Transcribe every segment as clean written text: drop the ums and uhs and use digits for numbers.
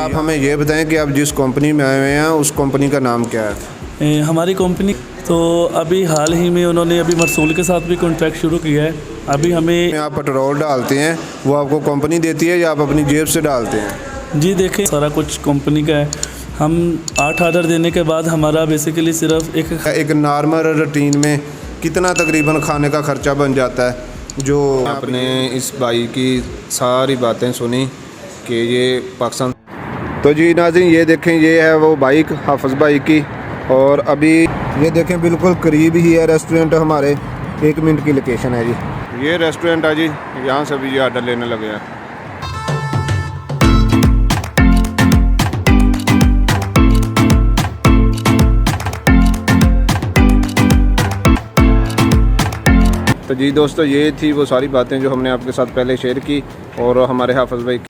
आप हमें ये बताएं कि आप जिस कंपनी में आए हुए हैं उस कंपनी का नाम क्या है? हमारी कंपनी तो अभी हाल ही में उन्होंने अभी मरसूल के साथ भी कॉन्ट्रैक्ट शुरू किया है। अभी हमें आप पेट्रोल डालते हैं वो आपको कंपनी देती है या आप अपनी जेब से डालते हैं? जी देखें, सारा कुछ कंपनी का है। हम 8 ऑर्डर देने के बाद हमारा बेसिकली सिर्फ एक नॉर्मल रूटीन में कितना तकरीबन खाने का ख़र्चा बन जाता है? जो आपने इस भाई की सारी बातें सुनी कि ये पाकिस्तान। तो जी नाज़रीन, ये देखें, ये है वो बाइक हाफिज़ भाई की, और अभी ये देखें बिल्कुल करीब ही है रेस्टोरेंट हमारे, 1 मिनट की लोकेशन है जी। ये रेस्टोरेंट है जी, यहाँ से भी ये ऑर्डर लेने लगे हैं। तो जी दोस्तों, ये थी वो सारी बातें जो हमने आपके साथ पहले शेयर की, और हमारे हाफिज़ भाई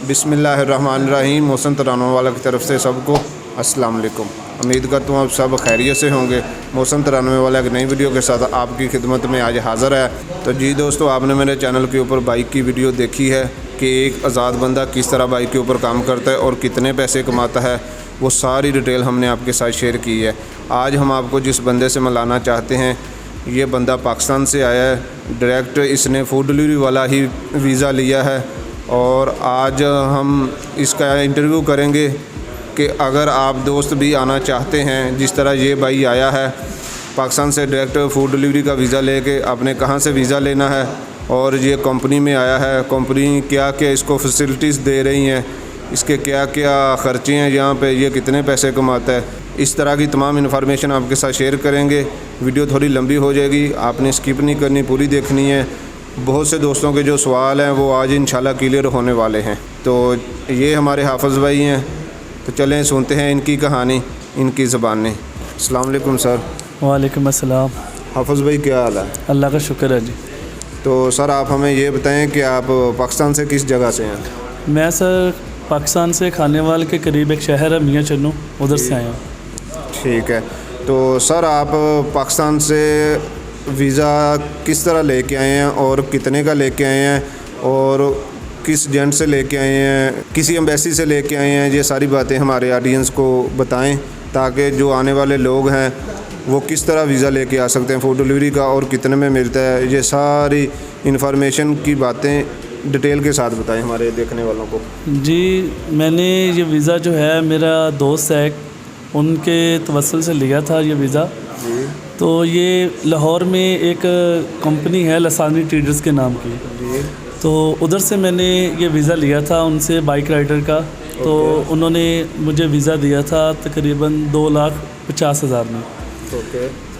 बिस्मिल्लाहिर्रहमानिर्रहीम। मौसम तरानों वाला की तरफ से सबको अस्सलाम वालेकुम। उम्मीद करता हूँ आप सब खैरियत से होंगे। मौसम तरानवे वाला एक नई वीडियो के साथ आपकी खिदमत में आज हाज़िर है। तो जी दोस्तों, आपने मेरे चैनल के ऊपर बाइक की वीडियो देखी है कि एक आज़ाद बंदा किस तरह बाइक के ऊपर काम करता है और कितने पैसे कमाता है, वो सारी डिटेल हमने आपके साथ शेयर की है। आज हम आपको जिस बंदे से मिलाना चाहते हैं, ये बंदा पाकिस्तान से आया है, डायरेक्ट इसने फूड डिलीवरी वाला ही वीज़ा लिया है, और आज हम इसका इंटरव्यू करेंगे कि अगर आप दोस्त भी आना चाहते हैं जिस तरह ये भाई आया है पाकिस्तान से डायरेक्ट फूड डिलीवरी का वीज़ा लेके, आपने कहाँ से वीज़ा लेना है और ये कंपनी में आया है, कंपनी क्या क्या इसको फैसिलिटीज़ दे रही हैं, इसके क्या क्या ख़र्चे हैं यहाँ पे, ये कितने पैसे कमाता है, इस तरह की तमाम इन्फॉर्मेशन आपके साथ शेयर करेंगे। वीडियो थोड़ी लंबी हो जाएगी, आपने स्किप नहीं करनी, पूरी देखनी है। बहुत से दोस्तों के जो सवाल हैं वो आज इंशाल्लाह क्लियर होने वाले हैं। तो ये हमारे हाफिज़ भाई हैं, तो चलें सुनते हैं इनकी कहानी इनकी ज़बानी। अस्सलाम वालेकुम सर। वालेकुम अस्सलाम। हाफिज़ भाई क्या हाल है? अल्लाह का शुक्र है जी। तो सर आप हमें ये बताएं कि आप पाकिस्तान से किस जगह से हैं? मैं सर पाकिस्तान से खानेवाल के करीब एक शहर है मियाँ चन्नू, उधर से आया हूँ। ठीक है। तो सर आप पाकिस्तान से वीज़ा किस तरह लेके आए हैं और कितने का लेके आए हैं, और किस एजेंट से लेके आए हैं, किसी एम्बेसी से लेके आए हैं, ये सारी बातें हमारे ऑडियंस को बताएं ताकि जो आने वाले लोग हैं वो किस तरह वीज़ा लेके आ सकते हैं फूड डिलीवरी का, और कितने में मिलता है। ये सारी इन्फॉर्मेशन की बातें डिटेल के साथ बताएं हमारे देखने वालों को। जी, मैंने ये वीज़ा जो है, मेरा दोस्त है उनके तवस्सुल से लिया था ये वीज़ा। तो ये लाहौर में एक कंपनी है लसानी ट्रेडर्स के नाम की, तो उधर से मैंने ये वीज़ा लिया था उनसे, बाइक राइडर का। तो उन्होंने मुझे वीज़ा दिया था तकरीबन 2,50,000 में।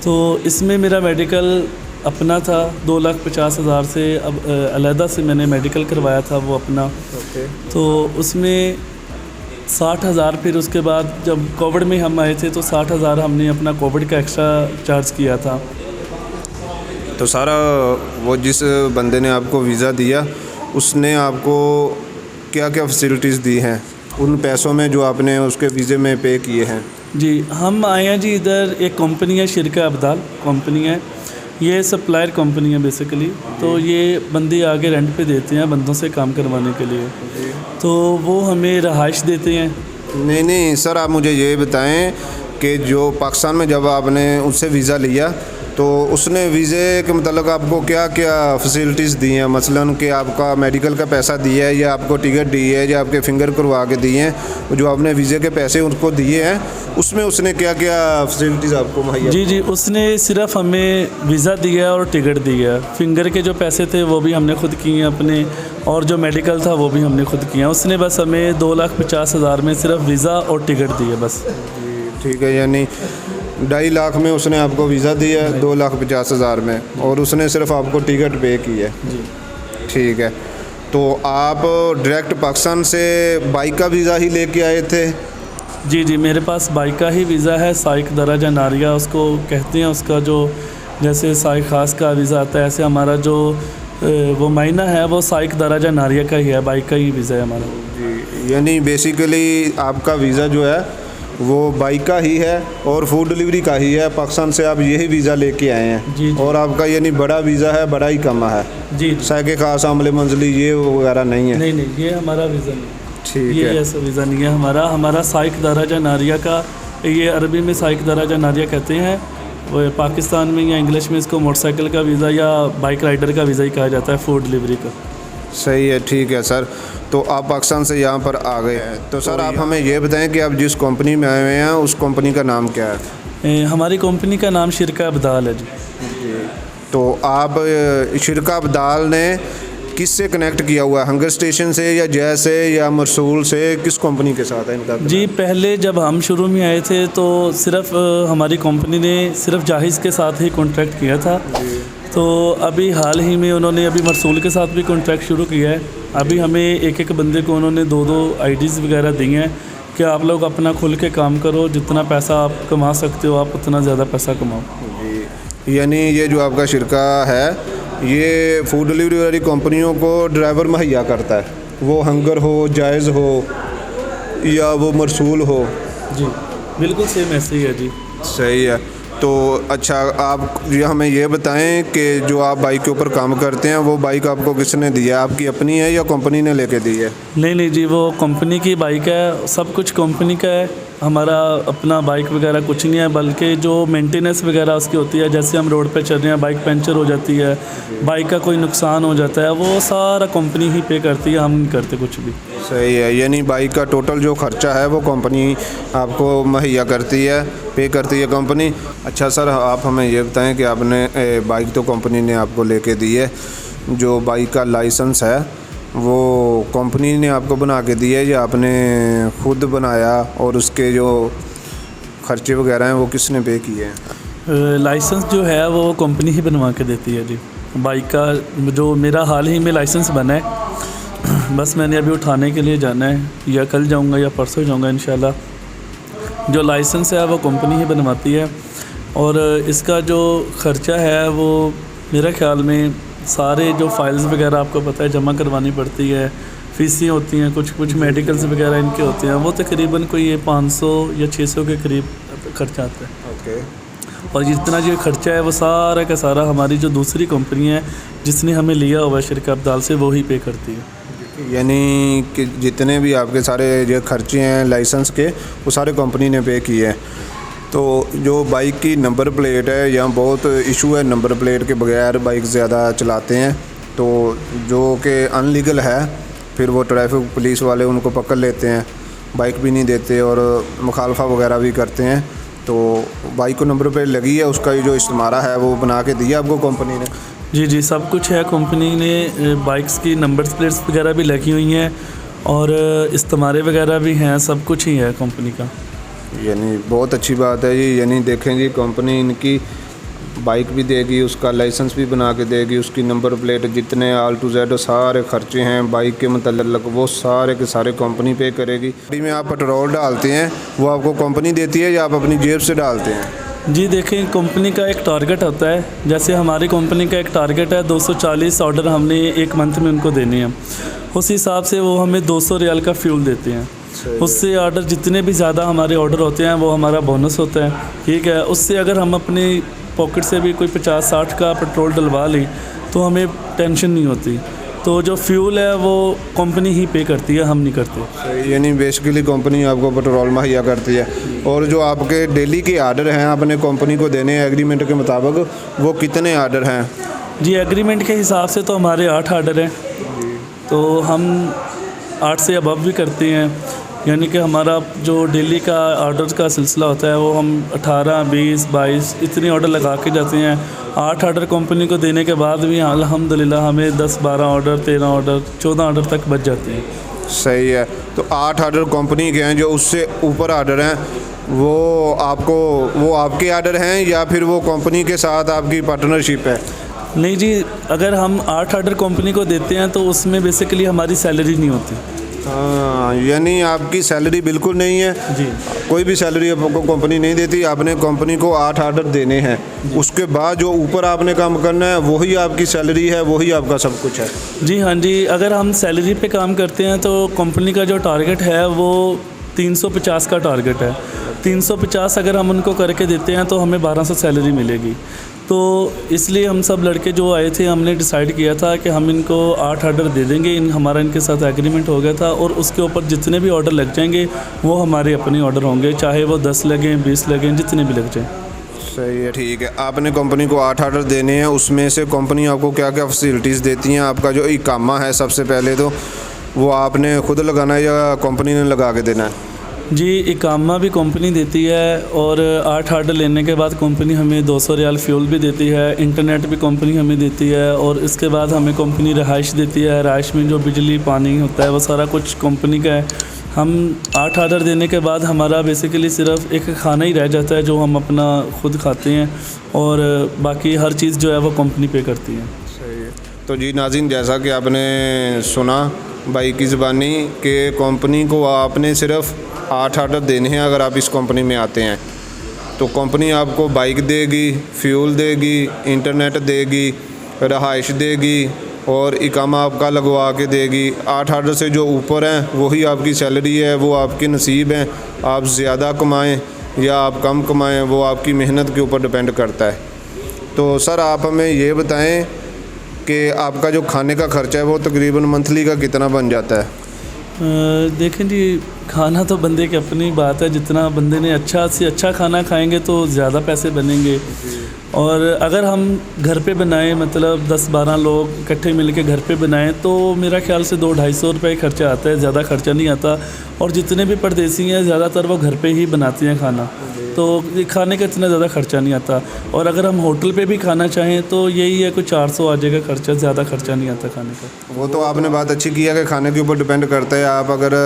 तो इसमें मेरा मेडिकल अपना था 2,50,000 से, अब अलहदा से मैंने मेडिकल करवाया था वो अपना। तो उसमें 60,000, फिर उसके बाद जब कोविड में हम आए थे तो 60,000 हमने अपना कोविड का एक्स्ट्रा चार्ज किया था। तो सारा वो जिस बंदे ने आपको वीज़ा दिया उसने आपको क्या क्या फैसिलिटीज़ दी हैं उन पैसों में जो आपने उसके वीज़े में पे किए हैं? जी, हम आए हैं जी, इधर एक कंपनी है शिरका अब्दाल कंपनी है, ये सप्लायर कंपनी है बेसिकली। तो ये बंदे आगे रेंट पे देते हैं बंदों से काम करवाने के लिए, तो वो हमें रहाइश देते हैं। नहीं सर, आप मुझे ये बताएं कि जो पाकिस्तान में जब आपने उससे वीज़ा लिया तो उसने वीज़े के मतलब आपको क्या क्या फैसिलिटीज़ दी हैं? मसलन कि आपका मेडिकल का पैसा दिया है, या आपको टिकट दी है, या आपके फिंगर करवा के दिए हैं, जो आपने वीज़े के पैसे उनको दिए हैं उसमें उसने क्या क्या फैसिलिटीज़ आपको मुहैया? जी, उसने सिर्फ हमें वीज़ा दिया और टिकट दिया। फिंगर के जो पैसे थे वो भी हमने खुद किए अपने, और जो मेडिकल था वो भी हमने खुद किया। उसने बस हमें 2,50,000 में सिर्फ वीज़ा और टिकट दिए बस। ठीक है, यानी 2.5 लाख में उसने आपको वीज़ा दिया है 2,50,000 में, और उसने सिर्फ आपको टिकट पे की है। जी ठीक है। तो आप डायरेक्ट पाकिस्तान से बाइक का वीज़ा ही लेके आए थे? जी, मेरे पास बाइक का ही वीज़ा है, साइक दराजा नारिया उसको कहते हैं। उसका जो जैसे साइक ख़ास का वीज़ा आता है, ऐसे हमारा जो वो महीना है वो साइक दराजा नारिया का ही है, बाइक का ही वीज़ा है हमारा। जी, यानी बेसिकली आपका वीज़ा जो है वो बाइक का ही है और फूड डिलीवरी का ही है। पाकिस्तान से आप यही वीज़ा लेके आए हैं जी। और आपका यानी बड़ा वीज़ा है, बड़ा ही कम है, जी। साके खास आमले मंजली ये वगैरह नहीं है? नहीं, ये हमारा वीज़ा नहीं है। ठीक ये है। ऐसा वीज़ा नहीं है हमारा साइक दराजा नारिया का, ये अरबी में साइक दराजा नारिया कहते हैं, वो पाकिस्तान में या इंग्लिश में इसको मोटरसाइकिल का वीज़ा या बाइक राइडर का वीज़ा ही कहा जाता है, फूड डिलीवरी का। सही है, ठीक है सर। तो आप पाकिस्तान से यहाँ पर आ गए हैं, तो सर आप हमें ये बताएं कि आप जिस कंपनी में आए हुए हैं उस कंपनी का नाम क्या है? हमारी कंपनी का नाम शिरका अब्दाल है जी। तो आप शिरका अब्दाल ने किससे कनेक्ट किया हुआ है? हंगर स्टेशन से या जैस से या मरसूल से, किस कंपनी के साथ है इनका? जी, पहले जब हम शुरू में आए थे तो सिर्फ हमारी कंपनी ने सिर्फ जाहिज़ के साथ ही कॉन्ट्रैक्ट किया था। तो अभी हाल ही में उन्होंने अभी मरसूल के साथ भी कॉन्ट्रैक्ट शुरू किया है। अभी हमें एक बंदे को उन्होंने 2 आईडीज़ वगैरह दी हैं कि आप लोग अपना खुल के काम करो, जितना पैसा आप कमा सकते हो आप उतना ज़्यादा पैसा कमाओ। जी, यानी ये जो आपका शिरका है ये फूड डिलीवरी वाली कंपनियों को ड्राइवर मुहैया करता है, वो हंगर हो, जायज़ हो या वो मरसूल हो? जी, बिल्कुल सेम ऐसे ही है जी। सही है। तो अच्छा, आप ये हमें ये बताएं कि जो आप बाइक के ऊपर काम करते हैं वो बाइक आपको किसने दी है? आपकी अपनी है या कंपनी ने लेके दी है? नहीं जी, वो कंपनी की बाइक है, सब कुछ कंपनी का है, हमारा अपना बाइक वगैरह कुछ नहीं है। बल्कि जो मेंटेनेंस वगैरह उसकी होती है, जैसे हम रोड पे चल रहे हैं, बाइक पंचर हो जाती है, बाइक का कोई नुकसान हो जाता है, वो सारा कंपनी ही पे करती है, हम नहीं करते कुछ भी। सही है, यानी बाइक का टोटल जो खर्चा है वो कंपनी आपको मुहैया करती है, पे करती है कंपनी। अच्छा सर, आप हमें ये बताएं कि आपने बाइक तो कंपनी ने आपको लेके दी है, जो बाइक का लाइसेंस है वो कंपनी ने आपको बना के दिया है या आपने खुद बनाया, और उसके जो खर्चे वगैरह हैं वो किसने पे किए हैं? लाइसेंस जो है वो कंपनी ही बनवा के देती है जी। बाइक का जो मेरा हाल ही में लाइसेंस बना है, बस मैंने अभी उठाने के लिए जाना है, या कल जाऊंगा या परसों जाऊंगा इंशाल्लाह। जो लाइसेंस है वो कंपनी ही बनवाती है, और इसका जो ख़र्चा है वो मेरे ख्याल में सारे जो फाइल्स वगैरह आपको पता है जमा करवानी पड़ती है, फीसें होती हैं, कुछ मेडिकल्स वगैरह इनके होते हैं, वो तकरीबन कोई ये 500 या 600 के करीब खर्चा आता है। ओके। और जितना जो खर्चा है वो सारा का सारा हमारी जो दूसरी कंपनी है जिसने हमें लिया हुआ है शिरका अब्दाल से, वो ही पे करती है। यानी कि जितने भी आपके सारे जो खर्चे हैं लाइसेंस के वो सारे कंपनी ने पे किए हैं। तो जो बाइक की नंबर प्लेट है, यहाँ बहुत इशू है, नंबर प्लेट के बगैर बाइक ज़्यादा चलाते हैं, तो जो कि अनलीगल है, फिर वो ट्रैफिक पुलिस वाले उनको पकड़ लेते हैं, बाइक भी नहीं देते और मुखालफा वगैरह भी करते हैं। तो बाइक को नंबर प्लेट लगी है, उसका जो इस्तेमारा है वो बना के दिया आपको कंपनी ने? जी, सब कुछ है कंपनी ने, बाइक्स की नंबर प्लेट्स वगैरह भी लगी हुई हैं और इस्तेमारे वगैरह भी हैं, सब कुछ ही है कंपनी का। यानी बहुत अच्छी बात है जी। यानी देखें जी, कंपनी इनकी बाइक भी देगी, उसका लाइसेंस भी बना के देगी, उसकी नंबर प्लेट, जितने ऑल टू जेड सारे खर्चे हैं बाइक के मतलब वो सारे के सारे कंपनी पे करेगी। गाड़ी में आप पेट्रोल डालते हैं वो आपको कंपनी देती है या आप अपनी जेब से डालते हैं? जी देखें, कंपनी का एक टारगेट होता है, जैसे हमारी कंपनी का एक टारगेट है 240 ऑर्डर हमने एक मंथ में उनको देने हैं, उस हिसाब से वो हमें 200 रियाल का फ्यूल देते हैं। उससे ऑर्डर जितने भी ज़्यादा हमारे ऑर्डर होते हैं वो हमारा बोनस होता है, ठीक है। उससे अगर हम अपनी पॉकेट से भी कोई 50-60 का पेट्रोल डलवा ली तो हमें टेंशन नहीं होती। तो जो फ्यूल है वो कंपनी ही पे करती है, हम नहीं करते। यानी बेसिकली कंपनी आपको पेट्रोल मुहैया करती है। और जो आपके डेली के आर्डर हैं आपने कंपनी को देने हैं एग्रीमेंट के मुताबिक, वो कितने आर्डर हैं? जी, एग्रीमेंट के हिसाब से तो हमारे 8 आर्डर हैं, तो हम 8 से अबव भी करते हैं। यानी कि हमारा जो डेली का ऑर्डर का सिलसिला होता है वो हम 18, 20, 22 इतने ऑर्डर लगा के जाते हैं। 8 ऑर्डर कंपनी को देने के बाद भी अल्हम्दुलिल्लाह हमें 10, 12 ऑर्डर, 13 ऑर्डर, 14 ऑर्डर तक बच जाते हैं। सही है। तो 8 ऑर्डर कंपनी के हैं, जो उससे ऊपर ऑर्डर हैं वो आपके ऑर्डर हैं या फिर वो कंपनी के साथ आपकी पार्टनरशिप है? नहीं जी, अगर हम 8 ऑर्डर कंपनी को देते हैं तो उसमें बेसिकली हमारी सैलरी नहीं होती। हाँ, यानी आपकी सैलरी बिल्कुल नहीं है जी, कोई भी सैलरी आपको कंपनी नहीं देती। आपने कंपनी को 8 ऑर्डर देने हैं, उसके बाद जो ऊपर आपने काम करना है वही आपकी सैलरी है, वही आपका सब कुछ है। जी हाँ जी, अगर हम सैलरी पे काम करते हैं तो कंपनी का जो टारगेट है वो 350 का टारगेट है। 350 अगर हम उनको करके देते हैं तो हमें 1200 सैलरी मिलेगी। तो इसलिए हम सब लड़के जो आए थे हमने डिसाइड किया था कि हम इनको 8 ऑर्डर दे देंगे। हमारा इनके साथ एग्रीमेंट हो गया था और उसके ऊपर जितने भी ऑर्डर लग जाएंगे वो हमारे अपने ऑर्डर होंगे, चाहे वो 10 लगें 20 लगें जितने भी लग जाएं। सही है, ठीक है। आपने कंपनी को 8 ऑर्डर देने हैं, उसमें से कंपनी आपको क्या क्या फैसिलिटीज़ देती हैं? आपका जो इकामा है सबसे पहले तो वो आपने खुद लगाना है या कंपनी ने लगा के देना है? जी, इकामा भी कंपनी देती है और 8 ऑर्डर लेने के बाद कंपनी हमें 200 रियाल फ्यूल भी देती है, इंटरनेट भी कंपनी हमें देती है और इसके बाद हमें कंपनी रहाइश देती है। रहाइश में जो बिजली पानी होता है वो सारा कुछ कंपनी का है। हम 8 ऑर्डर देने के बाद हमारा बेसिकली सिर्फ एक खाना ही रह जाता है जो हम अपना खुद खाते हैं और बाकी हर चीज़ जो है वो कंपनी पे करती है। सही है। तो जी नाज़रीन, जैसा कि आपने सुना भाई की ज़बानी कि कंपनी को आपने सिर्फ 8 ऑर्डर देने हैं। अगर आप इस कंपनी में आते हैं तो कंपनी आपको बाइक देगी, फ्यूल देगी, इंटरनेट देगी, रहाइश देगी और इकामा आपका लगवा के देगी। 8 ऑर्डर से जो ऊपर हैं वही आपकी सैलरी है, वो आपके नसीब हैं। आप ज़्यादा कमाएं या आप कम कमाएं वो आपकी मेहनत के ऊपर डिपेंड करता है। तो सर आप हमें ये बताएं कि आपका जो खाने का ख़र्चा है वो तकरीबन मंथली का कितना बन जाता है? देखें जी, खाना तो बंदे की अपनी बात है। जितना बंदे ने अच्छा से अच्छा खाना खाएंगे तो ज़्यादा पैसे बनेंगे और अगर हम घर पे बनाएं, मतलब 10-12 लोग इकट्ठे मिलके घर पे बनाएं तो मेरा ख्याल से 200-250 रुपये खर्चा आता है, ज़्यादा खर्चा नहीं आता। और जितने भी परदेसी हैं ज़्यादातर वो घर पे ही बनाते हैं खाना, तो खाने का इतना ज़्यादा खर्चा नहीं आता। और अगर हम होटल पे भी खाना चाहें तो यही है, कुछ 400 आ जाएगा खर्चा, ज़्यादा खर्चा नहीं आता खाने का। वो तो आपने बात अच्छी की है कि खाने के ऊपर डिपेंड करता है। आप अगर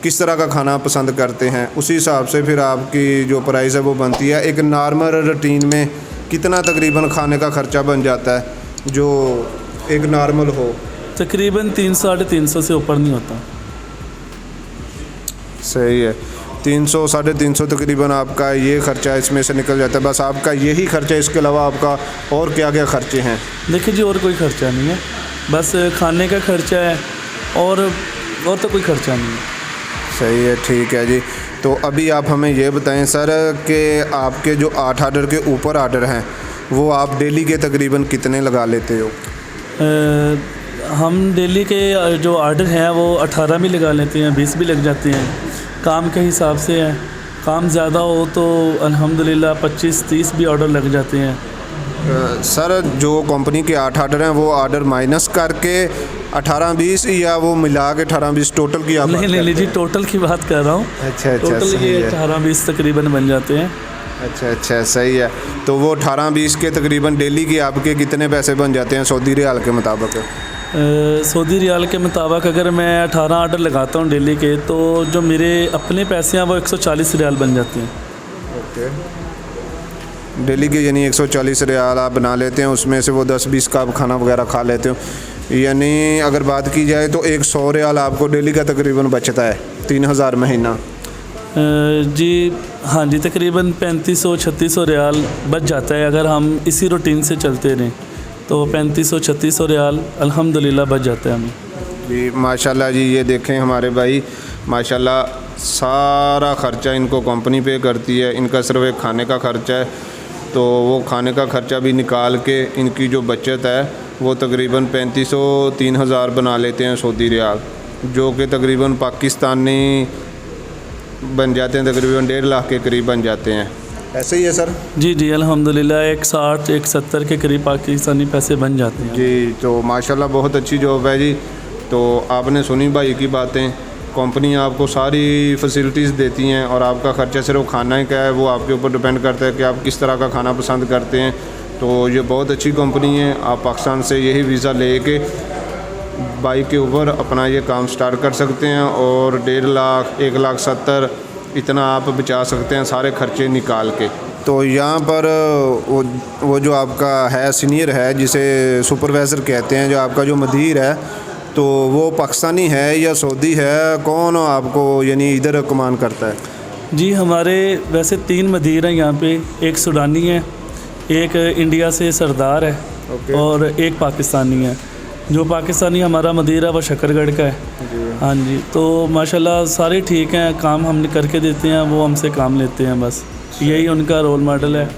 किस तरह का खाना पसंद करते हैं उसी हिसाब से फिर आपकी जो प्राइस है वो बनती है। एक नॉर्मल रूटीन में कितना तकरीबन खाने का ख़र्चा बन जाता है जो एक नॉर्मल हो? तकरीबन 300-350 से ऊपर नहीं होता। सही है, 300-350 तकरीबन आपका ये ख़र्चा इसमें से निकल जाता है। बस आपका यही ख़र्चा, इसके अलावा आपका और क्या क्या ख़र्चे हैं? देखिए जी, और कोई ख़र्चा नहीं है, बस खाने का ख़र्चा है और तो कोई ख़र्चा नहीं है। सही है, ठीक है जी। तो अभी आप हमें ये बताएं सर कि आपके जो 8 ऑर्डर के ऊपर ऑर्डर हैं वो आप डेली के तकरीबन कितने लगा लेते हो? हम डेली के जो ऑर्डर हैं वो 18 भी लगा लेते हैं, 20 भी लग जाते हैं, काम के हिसाब से है। काम ज़्यादा हो तो अल्हम्दुलिल्लाह 25-30 भी ऑर्डर लग जाते हैं। सर जो कंपनी के 8 ऑर्डर हैं वो ऑर्डर माइनस करके 18-20 या वो मिला के 18-20 टोटल की आप? नहीं जी, टोटल की बात कर रहा हूँ। अच्छा, टोटल ये 18-20 तकरीबन बन जाते हैं। अच्छा, सही है। तो वो 18-20 के तकरीबन डेली के आपके कितने पैसे बन जाते हैं सऊदी रियाल के मुताबिक? सऊदी रियाल के मुताबिक अगर मैं 18 ऑर्डर लगाता हूँ डेली के तो जो मेरे अपने पैसे हैं वो 140 रियाल बन जाते हैं। ओके, डेली के यानी 140 रियाल आप बना लेते हैं, उसमें से वो 10-20 का आप खाना वगैरह खा लेते हो। यानी अगर बात की जाए तो 100 रियाल आपको डेली का तकरीबन बचता है, 3000 महीना। जी हाँ जी, तकरीबन 3500-3600 रियाल बच जाता है अगर हम इसी रूटीन से चलते रहें तो 3500-3600 रियाल अल्हम्दुलिल्लाह बच जाता है हमें। जी माशाल्लाह जी, ये देखें हमारे भाई माशाल्लाह सारा ख़र्चा इनको कंपनी पे करती है। इनका सिर्फ एक खाने का ख़र्चा है, तो वो खाने का ख़र्चा भी निकाल के इनकी जो बचत है वो तकरीबन 3500-3000 बना लेते हैं सऊदी रियाल, जो कि तकरीबन पाकिस्तानी बन जाते हैं, तकरीबन 1.5 लाख के करीब बन जाते हैं। ऐसे ही है सर? जी अल्हम्दुलिल्लाह 160-170 के करीब पाकिस्तानी पैसे बन जाते हैं। जी, तो माशाल्लाह बहुत अच्छी जॉब है जी। तो आपने सुनी भाई की बातें, कंपनी आपको सारी फैसिलिटीज़ देती हैं और आपका ख़र्चा सिर्फ खाना ही का है, वो आपके ऊपर डिपेंड करता है कि आप किस तरह का खाना पसंद करते हैं। तो ये बहुत अच्छी कंपनी है। आप पाकिस्तान से यही वीज़ा लेके बाइक के ऊपर अपना ये काम स्टार्ट कर सकते हैं और 1.5 लाख 1,70,000 इतना आप बचा सकते हैं सारे खर्चे निकाल के। तो यहाँ पर वो जो आपका है सीनियर है, जिसे सुपरवाइज़र कहते हैं, जो आपका जो मदीर है, तो वो पाकिस्तानी है या सऊदी है? कौन आपको यानी इधर कमान करता है? जी हमारे वैसे 3 मदीर हैं यहाँ पे, एक सूडानी है, एक इंडिया से सरदार है और एक पाकिस्तानी है। जो पाकिस्तानी हमारा मदिरा व शकरगढ़ का है। हाँ जी, तो माशाल्लाह सारे ठीक हैं, काम हमने करके देते हैं, वो हमसे काम लेते हैं, बस यही उनका रोल मॉडल है।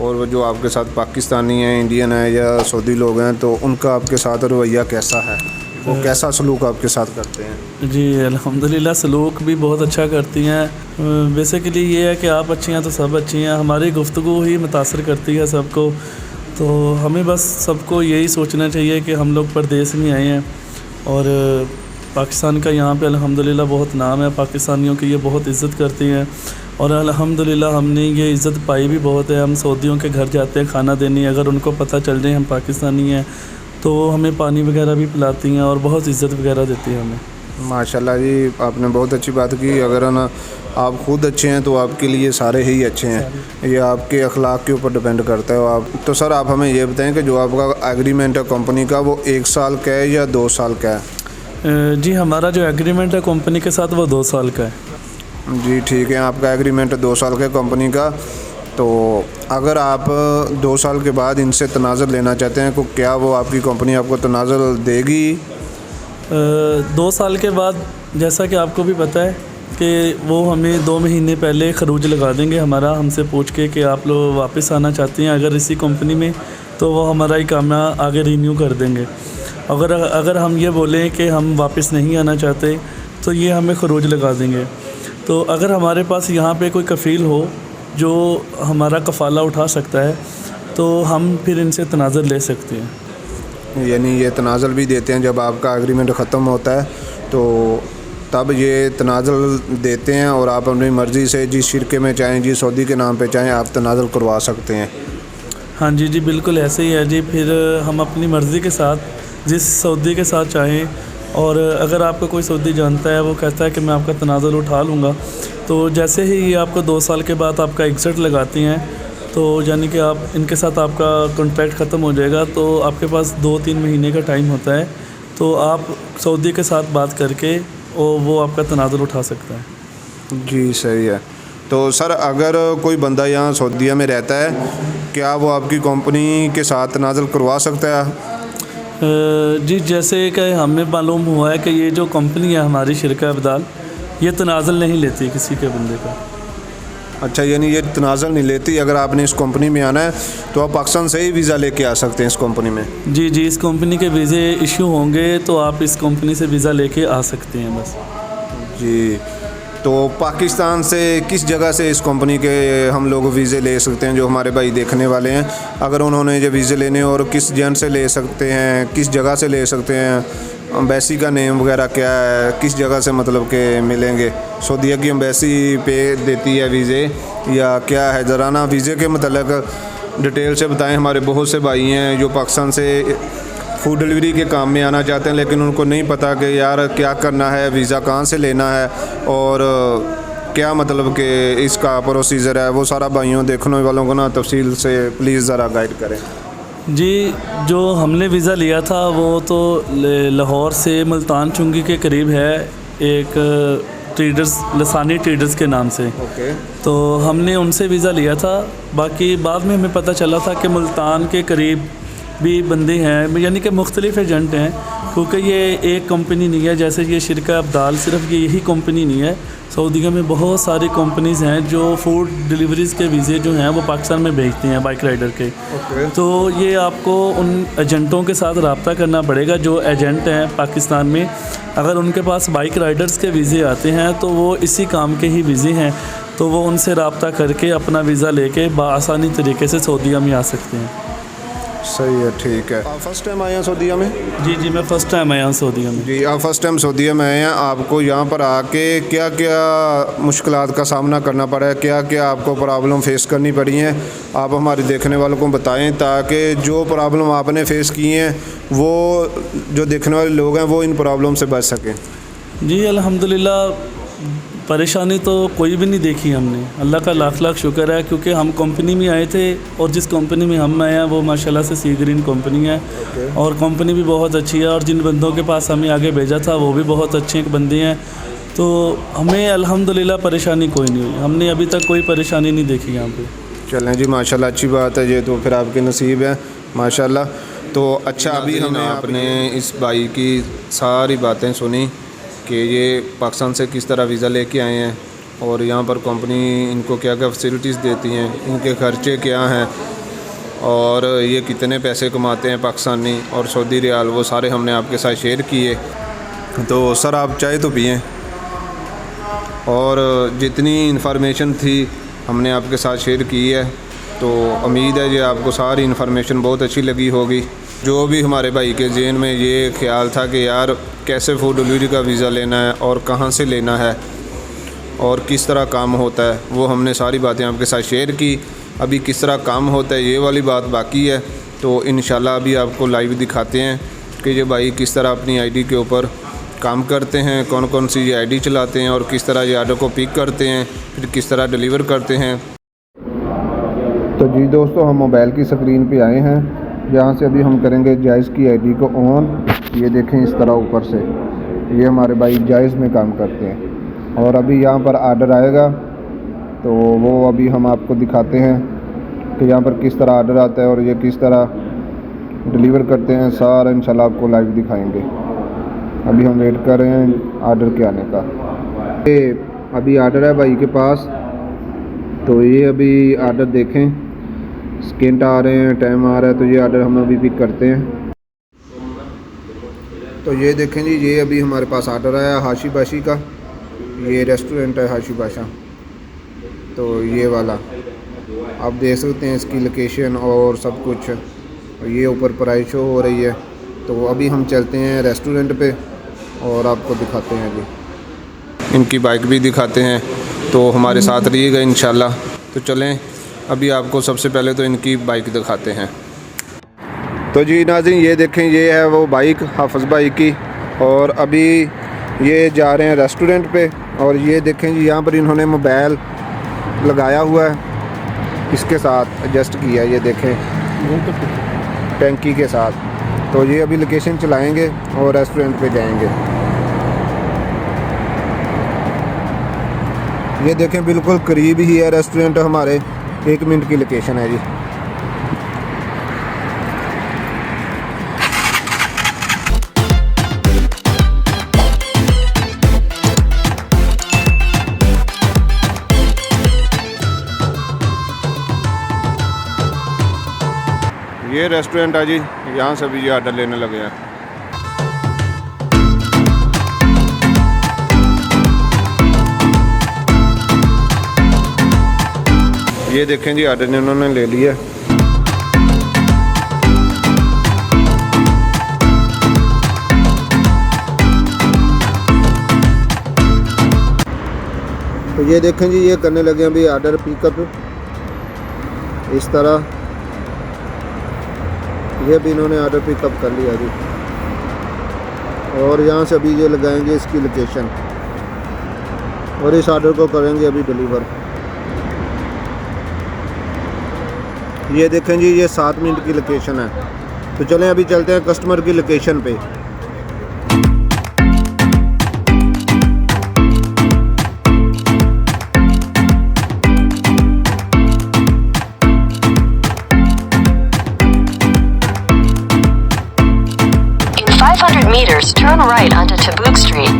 और वो जो आपके साथ पाकिस्तानी हैं, इंडियन है या सऊदी लोग हैं, तो उनका आपके साथ रवैया कैसा है? वो कैसा सलूक आपके साथ करते हैं? जी अल्हम्दुलिल्लाह सलूक भी बहुत अच्छा करती हैं। बेसिकली ये है कि आप अच्छी हैं तो सब अच्छी हैं, हमारी गुफ्तगू ही मुतासर करती है सबको। तो हमें बस सबको यही सोचना चाहिए कि हम लोग परदेश में आए हैं और पाकिस्तान का यहाँ पे अल्हम्दुलिल्लाह बहुत नाम है, पाकिस्तानियों की ये बहुत इज़्ज़त करती हैं और अल्हम्दुलिल्लाह हमने ये इज़्ज़त पाई भी बहुत है। हम सऊदियों के घर जाते हैं खाना देने, अगर उनको पता चल जाए हम पाकिस्तानी हैं तो वो हमें पानी वगैरह भी पिलाती हैं और बहुत इज़्ज़त वगैरह देती हैं हमें। माशाल्लाह जी, आपने बहुत अच्छी बात की। अगर ना आप खुद अच्छे हैं तो आपके लिए सारे ही अच्छे हैं, ये आपके अखलाक के ऊपर डिपेंड करता है। आप तो सर आप हमें ये बताएं कि जो आपका एग्रीमेंट है कंपनी का, वो 1 साल का है या 2 साल का है? जी हमारा जो एग्रीमेंट है कंपनी के साथ वो 2 साल का है। जी ठीक है, आपका एग्रीमेंट 2 साल का कंपनी का। तो अगर आप 2 साल के बाद इनसे तनाज़ुल लेना चाहते हैं तो क्या वो आपकी कंपनी आपको तनाज़ुल देगी? 2 साल के बाद जैसा कि आपको भी पता है कि वो हमें 2 महीने पहले खरूज लगा देंगे हमारा, हमसे पूछ के कि आप लोग वापस आना चाहते हैं अगर इसी कंपनी में, तो वो हमारा इकामा आगे रीन्यू कर देंगे। अगर हम ये बोलें कि हम वापस नहीं आना चाहते तो ये हमें खरूज लगा देंगे। तो अगर हमारे पास यहाँ पे कोई कफ़ील हो जो हमारा कफ़ाला उठा सकता है तो हम फिर इनसे तनाज़ुल ले सकते हैं। यानी ये तनाज़ुल भी देते हैं जब आपका एग्रीमेंट ख़त्म होता है तो तब ये तनाज़ुल देते हैं और आप अपनी मर्ज़ी से जिस शिरके में चाहें, जिस सऊदी के नाम पे चाहें, आप तनाज़ुल करवा सकते हैं। हाँ जी जी बिल्कुल ऐसे ही है जी। फिर हम अपनी मर्ज़ी के साथ जिस सऊदी के साथ चाहें, और अगर आपको कोई सऊदी जानता है वो कहता है कि मैं आपका तनाज़ुल उठा लूँगा, तो जैसे ही ये आपको 2 साल के बाद आपका एग्ज़िट लगाती हैं तो यानी कि आप इनके साथ आपका कॉन्ट्रैक्ट ख़त्म हो जाएगा, तो आपके पास 2-3 महीने का टाइम होता है, तो आप सऊदी के साथ बात करके वो आपका तनाज़ुल उठा सकता है। जी सही है। तो सर अगर कोई बंदा यहाँ सऊदीया में रहता है, क्या वो आपकी कंपनी के साथ तनाज़ुल करवा सकता है? जी जैसे कि हमें मालूम हुआ है कि ये जो कंपनी है हमारी शिरका अब्दाल, ये तनाज़ुल नहीं लेती किसी के बंदे का। अच्छा, यानी ये तनाज़ुल नहीं लेती। अगर आपने इस कंपनी में आना है तो आप पाकिस्तान से ही वीज़ा लेके आ सकते हैं इस कंपनी में? जी जी, इस कंपनी के वीज़े इशू होंगे तो आप इस कंपनी से वीज़ा लेके आ सकते हैं बस। जी, तो पाकिस्तान से किस जगह से इस कंपनी के हम लोग वीज़े ले सकते हैं, जो हमारे भाई देखने वाले हैं, अगर उन्होंने जो वीज़े लेने, और किस जन से ले सकते हैं, किस जगह से ले सकते हैं, एम्बेसी का नेम वगैरह क्या है, किस जगह से मतलब के मिलेंगे? सऊदीया की एम्बेसी पे देती है वीज़े या क्या है? ज़रा ना वीज़े के मतलब डिटेल से बताएं। हमारे बहुत से भाई हैं जो पाकिस्तान से फूड डिलीवरी के काम में आना चाहते हैं, लेकिन उनको नहीं पता कि यार क्या करना है, वीज़ा कहाँ से लेना है और क्या मतलब कि इसका प्रोसीजर है। वो सारा भाइयों देखने वालों को ना तफसील से प्लीज़ ज़रा गाइड करें। जी, जो हमने वीज़ा लिया था वो तो लाहौर से मुल्तान चुंगी के करीब है, एक ट्रेडर्स, लसानी ट्रेडर्स के नाम से। ओके। तो हमने उनसे वीज़ा लिया था। बाकी बाद में हमें पता चला था कि मुल्तान के करीब भी बंदे हैं, यानी कि मुख्तलिफ एजेंट हैं, क्योंकि ये एक कंपनी नहीं है। जैसे ये शिरका अब्दाल सिर्फ ये यही कंपनी नहीं है, सऊदीया में बहुत सारी कंपनीज़ हैं जो फूड डिलीवरीज़ के वीज़े जो हैं वो पाकिस्तान में भेजती हैं बाइक राइडर के। ओके। तो ये आपको उन एजेंटों के साथ रब्ता करना पड़ेगा जो एजेंट हैं पाकिस्तान में। अगर उनके पास बाइक राइडर्स के वीज़े आते हैं तो वो इसी काम के ही वीज़े हैं, तो वो उनसे रब्ता करके अपना वीज़ा लेके बआसानी तरीके से सऊदीया में आ सकते हैं। सही है, ठीक है। आप फर्स्ट टाइम आए हैं सऊदीया में? जी जी, मैं फ़र्स्ट टाइम आया हूँ सऊदीया में। जी, आप फर्स्ट टाइम सऊदीया में आए हैं। आपको यहाँ पर आके क्या क्या मुश्किलात का सामना करना पड़ा है, क्या क्या आपको प्रॉब्लम फ़ेस करनी पड़ी हैं, आप हमारे देखने वालों को बताएं, ताकि जो प्रॉब्लम आपने फ़ेस की हैं वो जो देखने वाले लोग हैं वो इन प्रॉब्लम से बच सकें। जी अल्हम्दुलिल्लाह, परेशानी तो कोई भी नहीं देखी हमने, अल्लाह का लाख लाख शुक्र है, क्योंकि हम कंपनी में आए थे और जिस कंपनी में हम आए हैं वो माशाल्लाह से सी ग्रीन कंपनी है। और कंपनी भी बहुत अच्छी है, और जिन बंदों के पास हमें आगे भेजा था वो भी बहुत अच्छे बंदे हैं, तो हमें अल्हम्दुलिल्लाह परेशानी कोई नहीं हुई। हमने अभी तक कोई परेशानी नहीं देखी यहाँ पे। चलें जी, माशाल्लाह अच्छी बात है ये, तो फिर आपके नसीब है माशाल्लाह। तो अच्छा, अभी हमें आपने इस भाई की सारी बातें सुनी कि ये पाकिस्तान से किस तरह वीज़ा लेके आए हैं और यहाँ पर कंपनी इनको क्या क्या फैसिलिटीज़ देती हैं, इनके खर्चे क्या हैं और ये कितने पैसे कमाते हैं पाकिस्तानी और सऊदी रियाल, वो सारे हमने आपके साथ शेयर किए। तो सर आप चाय तो पिएँ, और जितनी इन्फॉर्मेशन थी हमने आपके साथ शेयर की है, तो उम्मीद है कि आपको सारी इन्फॉर्मेशन बहुत अच्छी लगी होगी। जो भी हमारे भाई के ज़हन में ये ख्याल था कि यार कैसे फूड डिलीवरी का वीज़ा लेना है और कहाँ से लेना है और किस तरह काम होता है, वो हमने सारी बातें आपके साथ शेयर की। अभी किस तरह काम होता है ये वाली बात बाकी है, तो इंशाल्लाह अभी आपको लाइव दिखाते हैं कि ये भाई किस तरह अपनी आईडी के ऊपर काम करते हैं, कौन कौन सी ये आईडी चलाते हैं और किस तरह ये ऑर्डर को पिक करते हैं, फिर किस तरह डिलीवर करते हैं। तो जी दोस्तों, हम मोबाइल की स्क्रीन पे आए हैं, जहाँ से अभी हम करेंगे जायज़ की आईडी को ऑन। ये देखें इस तरह ऊपर से, ये हमारे भाई जायज़ में काम करते हैं। और अभी यहाँ पर आर्डर आएगा, तो वो अभी हम आपको दिखाते हैं कि यहाँ पर किस तरह आर्डर आता है और ये किस तरह डिलीवर करते हैं। सारा इंशाल्लाह आपको लाइव दिखाएंगे। अभी हम वेट कर रहे हैं आर्डर के आने का। ये अभी आर्डर है भाई के पास, तो ये अभी आर्डर देखें, सेकंड आ रहे हैं, टाइम आ रहा है, तो ये आर्डर हम अभी पिक करते हैं। तो ये देखें जी, ये अभी हमारे पास आर्डर आया हाशी बाशी का। ये रेस्टोरेंट है हाशी बाशा, तो ये वाला आप देख सकते हैं, इसकी लोकेशन और सब कुछ। ये ऊपर प्राइस शो हो रही है। तो अभी हम चलते हैं रेस्टोरेंट पे और आपको दिखाते हैं जी, इनकी बाइक भी दिखाते हैं। तो हमारे साथ रहिएगा इंशाल्लाह। तो चलें, अभी आपको सबसे पहले तो इनकी बाइक दिखाते हैं। तो जी नाज़रीन, ये देखें, ये है वो बाइक हाफिज़ भाई की, और अभी ये जा रहे हैं रेस्टोरेंट पे। और ये देखें जी, यहाँ पर इन्होंने मोबाइल लगाया हुआ है, इसके साथ एडजस्ट किया है, ये देखें टैंकी के साथ। तो ये अभी लोकेशन चलाएंगे और रेस्टोरेंट पे जाएंगे। ये देखें बिल्कुल करीब ही है रेस्टोरेंट हमारे, 1 मिनट की लोकेशन है जी। ये रेस्टोरेंट है जी, यहाँ से भी ये आर्डर लेने लगे हैं। ये देखें जी, आर्डर इन्होंने ले लिया। तो ये देखें जी, ये करने लगे अभी आर्डर पिकअप इस तरह। ये भी इन्होंने आर्डर पिकअप कर लिया जी, और यहाँ से अभी ये लगाएंगे इसकी लोकेशन और इस आर्डर को करेंगे अभी डिलीवर। ये देखें जी, ये 7 मिनट की लोकेशन है। तो चलें अभी चलते हैं कस्टमर की लोकेशन पे। In 500 meters, turn right onto Tabuk Street.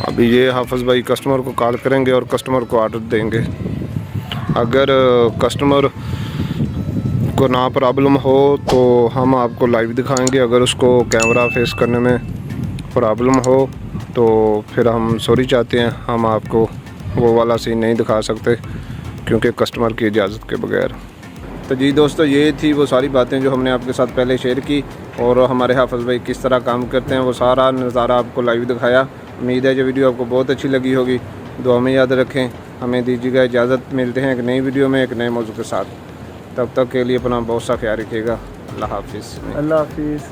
अभी ये हाफिज़ भाई कस्टमर को कॉल करेंगे और कस्टमर को ऑर्डर देंगे। अगर कस्टमर को ना प्रॉब्लम हो तो हम आपको लाइव दिखाएंगे। अगर उसको कैमरा फेस करने में प्रॉब्लम हो तो फिर हम सॉरी चाहते हैं, हम आपको वो वाला सीन नहीं दिखा सकते क्योंकि कस्टमर की इजाज़त के बगैर। तो जी दोस्तों, ये थी वो सारी बातें जो हमने आपके साथ पहले शेयर की, और हमारे हाफिज़ भाई किस तरह काम करते हैं वो सारा नज़ारा आपको लाइव दिखाया। उम्मीद है जो वीडियो आपको बहुत अच्छी लगी होगी। दुआ में याद रखें। हमें दीजिएगा इजाज़त, मिलते हैं एक नई वीडियो में एक नए मौजू के साथ। तब तक के लिए अपना बहुत सा ख्याल रखिएगा। अल्लाह हाफिज़। अल्लाह हाफिज़।